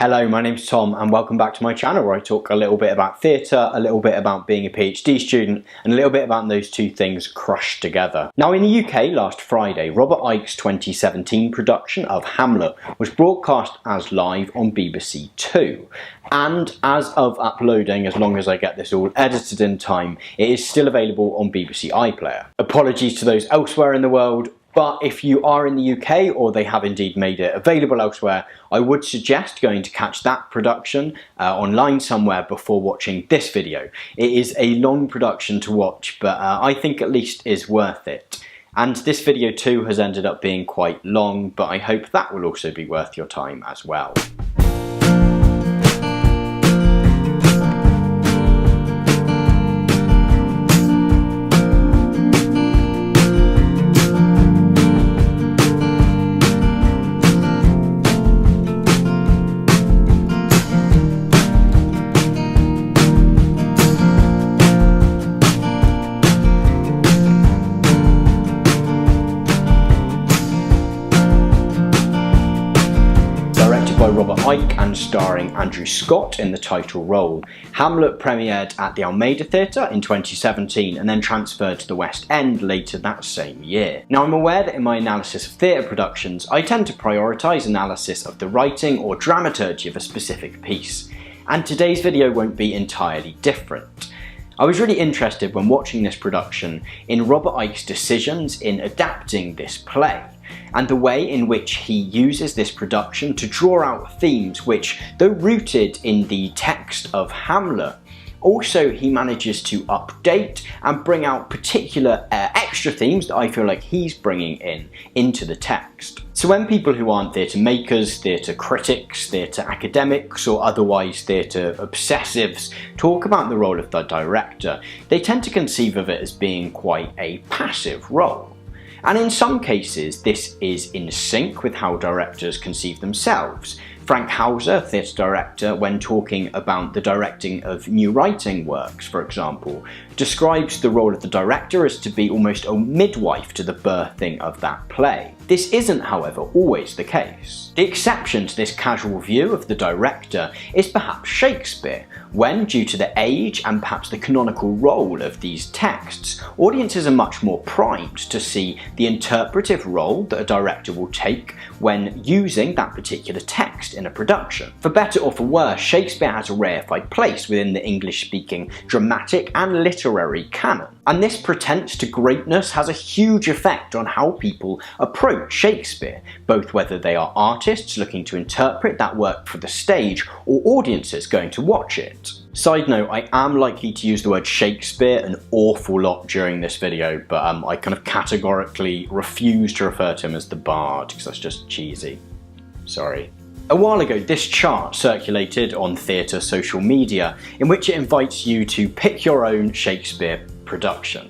Hello, my name's Tom and welcome back to my channel where I talk a little bit about theatre, a little bit about being a PhD student and a little bit about those two things crushed together. Now in the UK last Friday, Robert Icke's 2017 production of Hamlet was broadcast as live on BBC Two. And as of uploading, as long as I get this all edited in time, it is still available on BBC iPlayer. Apologies to those elsewhere in the world, but if you are in the UK or they have indeed made it available elsewhere, I would suggest going to catch that production online somewhere before watching this video. It is a long production to watch, but I think at least is worth it. And this video too has ended up being quite long, but I hope that will also be worth your time as well. By Robert Icke and starring Andrew Scott in the title role, Hamlet premiered at the Almeida Theatre in 2017 and then transferred to the West End later that same year. Now I'm aware that in my analysis of theatre productions I tend to prioritise analysis of the writing or dramaturgy of a specific piece, and today's video won't be entirely different. I was really interested when watching this production in Robert Icke's decisions in adapting this play, and the way in which he uses this production to draw out themes which, though rooted in the text of Hamlet, also he manages to update and bring out particular extra themes that I feel like he's bringing into the text. So when people who aren't theatre makers, theatre critics, theatre academics or otherwise theatre obsessives talk about the role of the director, they tend to conceive of it as being quite a passive role. And in some cases this is in sync with how directors conceive themselves. Frank Hauser, theatre director, when talking about the directing of new writing works, for example, describes the role of the director as to be almost a midwife to the birthing of that play. This isn't, however, always the case. The exception to this casual view of the director is perhaps Shakespeare, when, due to the age and perhaps the canonical role of these texts, audiences are much more primed to see the interpretive role that a director will take when using that particular text in a production. For better or for worse, Shakespeare has a rarefied place within the English-speaking dramatic and literary canon, and this pretense to greatness has a huge effect on how people approach Shakespeare, both whether they are artists looking to interpret that work for the stage or audiences going to watch it. Side note, I am likely to use the word Shakespeare an awful lot during this video, but I kind of categorically refuse to refer to him as the Bard, because that's just cheesy. Sorry. A while ago, this chart circulated on theatre social media, in which it invites you to pick your own Shakespeare production.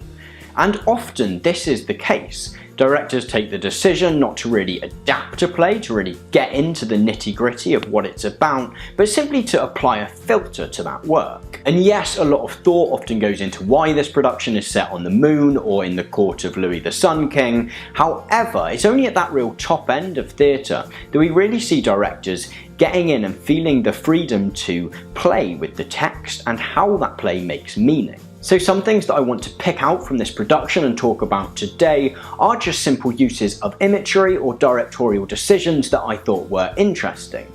And often this is the case. Directors take the decision not to really adapt a play, to really get into the nitty-gritty of what it's about, but simply to apply a filter to that work. And yes, a lot of thought often goes into why this production is set on the moon or in the court of Louis the Sun King. However, it's only at that real top end of theatre that we really see directors getting in and feeling the freedom to play with the text and how that play makes meaning. So some things that I want to pick out from this production and talk about today are just simple uses of imagery or directorial decisions that I thought were interesting.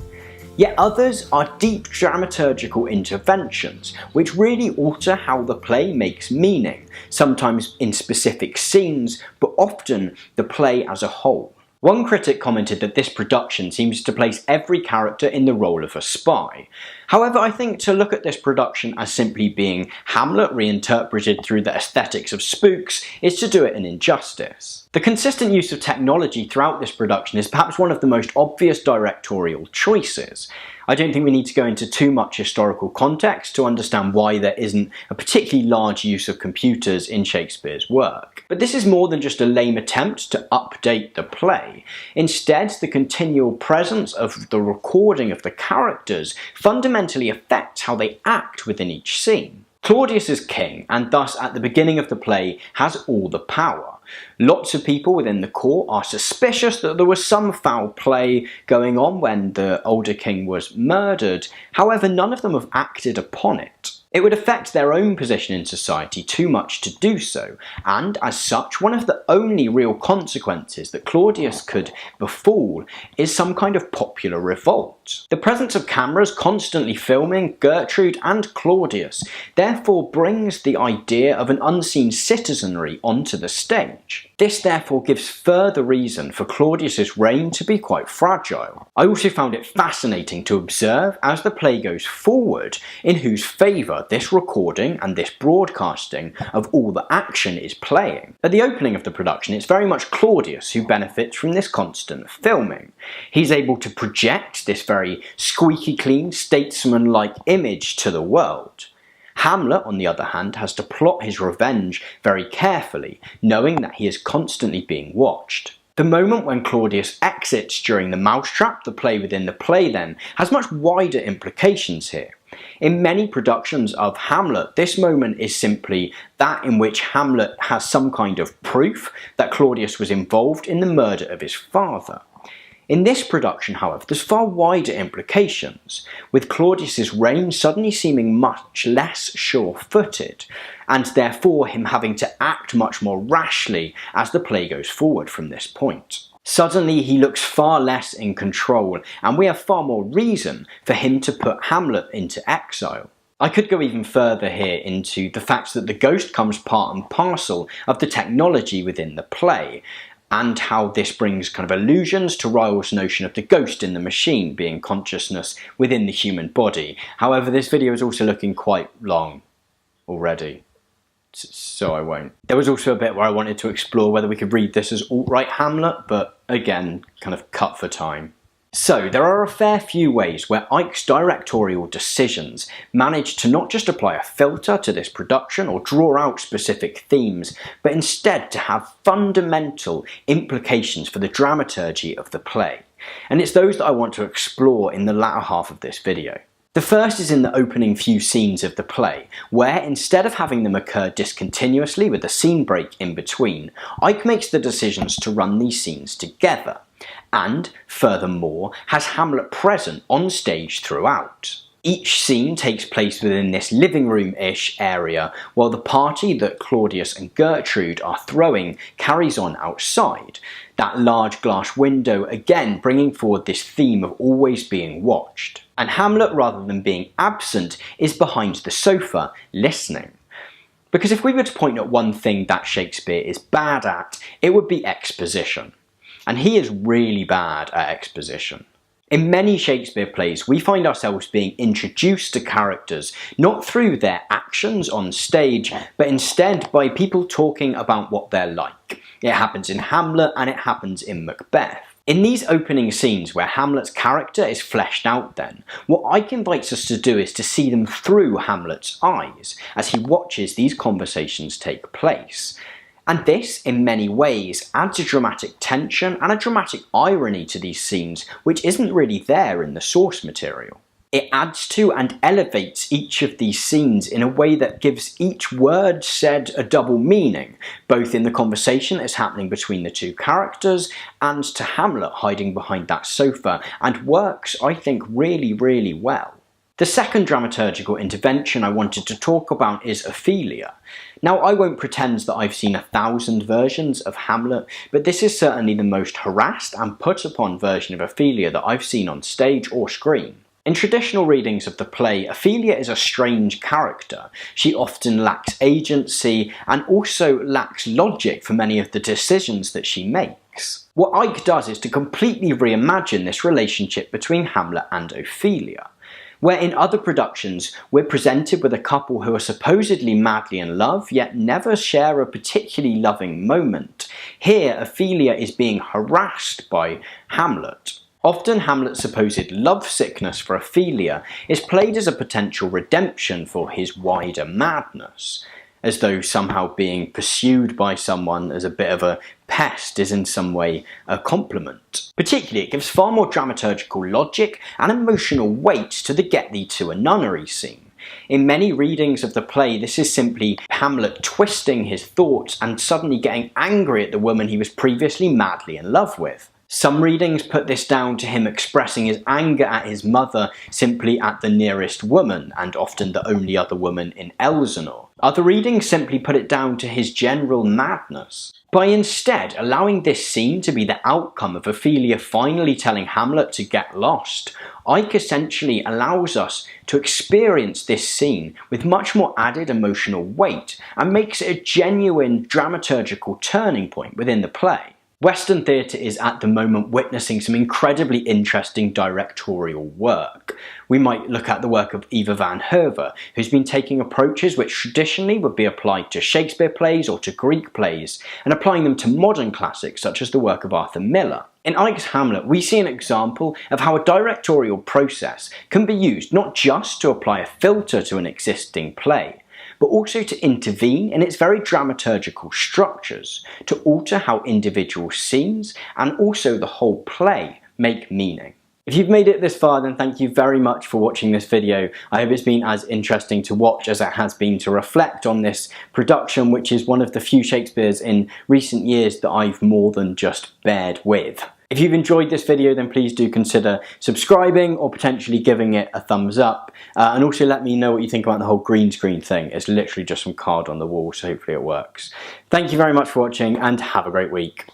Yet others are deep dramaturgical interventions which really alter how the play makes meaning, sometimes in specific scenes, but often the play as a whole. One critic commented that this production seems to place every character in the role of a spy. However, I think to look at this production as simply being Hamlet reinterpreted through the aesthetics of spooks is to do it an injustice. The consistent use of technology throughout this production is perhaps one of the most obvious directorial choices. I don't think we need to go into too much historical context to understand why there isn't a particularly large use of computers in Shakespeare's work. But this is more than just a lame attempt to update the play. Instead, the continual presence of the recording of the characters fundamentally affects how they act within each scene. Claudius is king, and thus at the beginning of the play has all the power. Lots of people within the court are suspicious that there was some foul play going on when the older king was murdered. However, none of them have acted upon it. It would affect their own position in society too much to do so, and as such, one of the only real consequences that Claudius could befall is some kind of popular revolt. The presence of cameras constantly filming Gertrude and Claudius therefore brings the idea of an unseen citizenry onto the stage. This therefore gives further reason for Claudius's reign to be quite fragile. I also found it fascinating to observe as the play goes forward in whose favour this recording and this broadcasting of all the action is playing. At the opening of the production, it's very much Claudius who benefits from this constant filming. He's able to project this very squeaky clean, statesman-like image to the world. Hamlet, on the other hand, has to plot his revenge very carefully, knowing that he is constantly being watched. The moment when Claudius exits during the mousetrap, the play within the play then, has much wider implications here. In many productions of Hamlet, this moment is simply that in which Hamlet has some kind of proof that Claudius was involved in the murder of his father. In this production, however, there's far wider implications, with Claudius's reign suddenly seeming much less sure-footed, and therefore him having to act much more rashly as the play goes forward from this point. Suddenly he looks far less in control, and we have far more reason for him to put Hamlet into exile. I could go even further here into the fact that the ghost comes part and parcel of the technology within the play, and how this brings kind of allusions to Ryle's notion of the ghost in the machine being consciousness within the human body. However, this video is also looking quite long already, so I won't. There was also a bit where I wanted to explore whether we could read this as alt-right Hamlet, but again, kind of cut for time. So, there are a fair few ways where Icke's directorial decisions manage to not just apply a filter to this production or draw out specific themes, but instead to have fundamental implications for the dramaturgy of the play. And it's those that I want to explore in the latter half of this video. The first is in the opening few scenes of the play, where instead of having them occur discontinuously with a scene break in between, Icke makes the decisions to run these scenes together, and, furthermore, has Hamlet present on stage throughout. Each scene takes place within this living room-ish area, while the party that Claudius and Gertrude are throwing carries on outside, that large glass window again bringing forward this theme of always being watched. And Hamlet, rather than being absent, is behind the sofa, listening. Because if we were to point at one thing that Shakespeare is bad at, it would be exposition. And he is really bad at exposition. In many Shakespeare plays, we find ourselves being introduced to characters not through their actions on stage, but instead by people talking about what they're like. It happens in Hamlet and it happens in Macbeth. In these opening scenes where Hamlet's character is fleshed out then, what Icke invites us to do is to see them through Hamlet's eyes as he watches these conversations take place. And this, in many ways, adds a dramatic tension and a dramatic irony to these scenes which isn't really there in the source material. It adds to and elevates each of these scenes in a way that gives each word said a double meaning, both in the conversation that's happening between the two characters and to Hamlet hiding behind that sofa, and works, I think, really, really well. The second dramaturgical intervention I wanted to talk about is Athelia. Now, I won't pretend that I've seen 1,000 versions of Hamlet, but this is certainly the most harassed and put upon version of Athelia that I've seen on stage or screen. In traditional readings of the play, Athelia is a strange character. She often lacks agency and also lacks logic for many of the decisions that she makes. What Icke does is to completely reimagine this relationship between Hamlet and Athelia, where in other productions we're presented with a couple who are supposedly madly in love, yet never share a particularly loving moment. Here, Athelia is being harassed by Hamlet. Often Hamlet's supposed love sickness for Athelia is played as a potential redemption for his wider madness, as though somehow being pursued by someone as a bit of a pest is in some way a compliment. Particularly, it gives far more dramaturgical logic and emotional weight to the get thee to a nunnery scene, In many readings of the play, this is simply Hamlet twisting his thoughts and suddenly getting angry at the woman he was previously madly in love with. Some readings put this down to him expressing his anger at his mother simply at the nearest woman, and often the only other woman in Elsinore. Other readings simply put it down to his general madness. By instead allowing this scene to be the outcome of Athelia finally telling Hamlet to get lost, Icke essentially allows us to experience this scene with much more added emotional weight and makes it a genuine dramaturgical turning point within the play. Western theatre is at the moment witnessing some incredibly interesting directorial work. We might look at the work of Eva van Herve, who's been taking approaches which traditionally would be applied to Shakespeare plays or to Greek plays, and applying them to modern classics such as the work of Arthur Miller. In Icke's Hamlet, we see an example of how a directorial process can be used not just to apply a filter to an existing play, but also to intervene in its very dramaturgical structures, to alter how individual scenes and also the whole play make meaning. If you've made it this far, then thank you very much for watching this video. I hope it's been as interesting to watch as it has been to reflect on this production, which is one of the few Shakespeares in recent years that I've more than just bared with. If you've enjoyed this video, then please do consider subscribing or potentially giving it a thumbs up, and also let me know what you think about the whole green screen thing. It's literally just some card on the wall, so hopefully it works. Thank you very much for watching and have a great week.